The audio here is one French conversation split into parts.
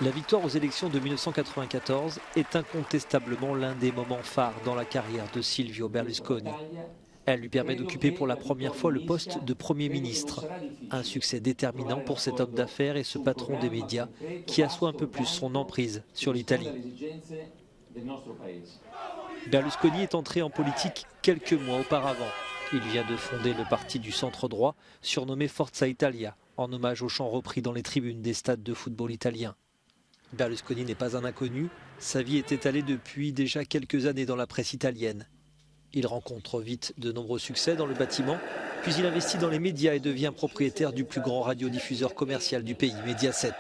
La victoire aux élections de 1994 est incontestablement l'un des moments phares dans la carrière de Silvio Berlusconi. Elle lui permet d'occuper pour la première fois le poste de Premier ministre. Un succès déterminant pour cet homme d'affaires et ce patron des médias qui assoit un peu plus son emprise sur l'Italie. Berlusconi est entré en politique quelques mois auparavant. Il vient de fonder le parti du centre-droit, surnommé Forza Italia, en hommage aux chants repris dans les tribunes des stades de football italiens. Berlusconi n'est pas un inconnu, sa vie est étalée depuis déjà quelques années dans la presse italienne. Il rencontre vite de nombreux succès dans le bâtiment, puis il investit dans les médias et devient propriétaire du plus grand radiodiffuseur commercial du pays, Mediaset.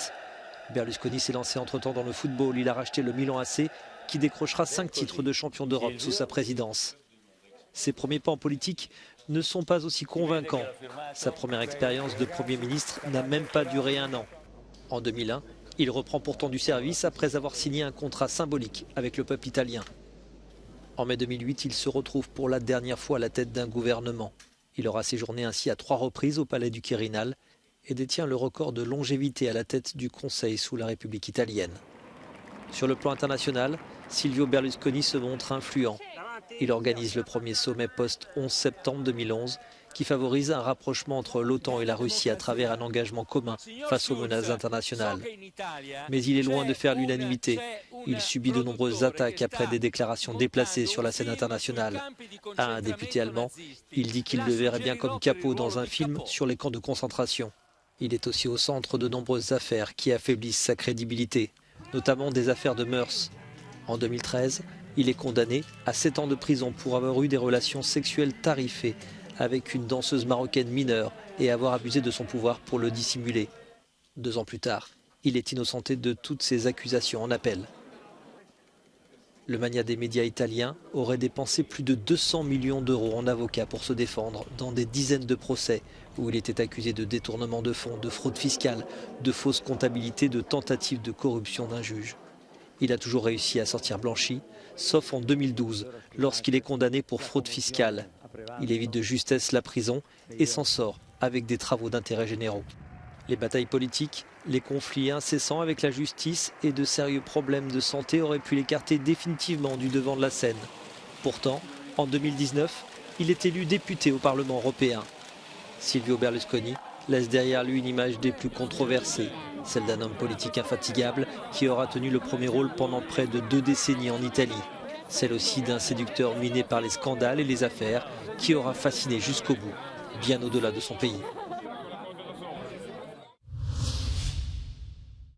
Berlusconi s'est lancé entre-temps dans le football, il a racheté le Milan AC, qui décrochera 5 titres de champion d'Europe sous sa présidence. Ses premiers pas en politique ne sont pas aussi convaincants. Sa première expérience de Premier ministre n'a même pas duré un an. En 2001, il reprend pourtant du service après avoir signé un contrat symbolique avec le peuple italien. En mai 2008, il se retrouve pour la dernière fois à la tête d'un gouvernement. Il aura séjourné ainsi à 3 reprises au palais du Quirinal et détient le record de longévité à la tête du Conseil sous la République italienne. Sur le plan international, Silvio Berlusconi se montre influent. Il organise le premier sommet post-11 septembre 2011 qui favorise un rapprochement entre l'OTAN et la Russie à travers un engagement commun face aux menaces internationales. Mais il est loin de faire l'unanimité. Il subit de nombreuses attaques après des déclarations déplacées sur la scène internationale. À un député allemand, il dit qu'il le verrait bien comme Capot dans un film sur les camps de concentration. Il est aussi au centre de nombreuses affaires qui affaiblissent sa crédibilité, notamment des affaires de mœurs. En 2013, il est condamné à 7 ans de prison pour avoir eu des relations sexuelles tarifées avec une danseuse marocaine mineure et avoir abusé de son pouvoir pour le dissimuler. 2 ans plus tard, il est innocenté de toutes ces accusations en appel. Le magnat des médias italiens aurait dépensé plus de 200 millions d'euros en avocats pour se défendre dans des dizaines de procès où il était accusé de détournement de fonds, de fraude fiscale, de fausse comptabilité, de tentative de corruption d'un juge. Il a toujours réussi à sortir blanchi, sauf en 2012, lorsqu'il est condamné pour fraude fiscale. Il évite de justesse la prison et s'en sort avec des travaux d'intérêt généraux. Les batailles politiques, les conflits incessants avec la justice et de sérieux problèmes de santé auraient pu l'écarter définitivement du devant de la scène. Pourtant, en 2019, il est élu député au Parlement européen. Silvio Berlusconi laisse derrière lui une image des plus controversées, celle d'un homme politique infatigable qui aura tenu le premier rôle pendant près de 2 décennies en Italie. Celle aussi d'un séducteur miné par les scandales et les affaires qui aura fasciné jusqu'au bout, bien au-delà de son pays.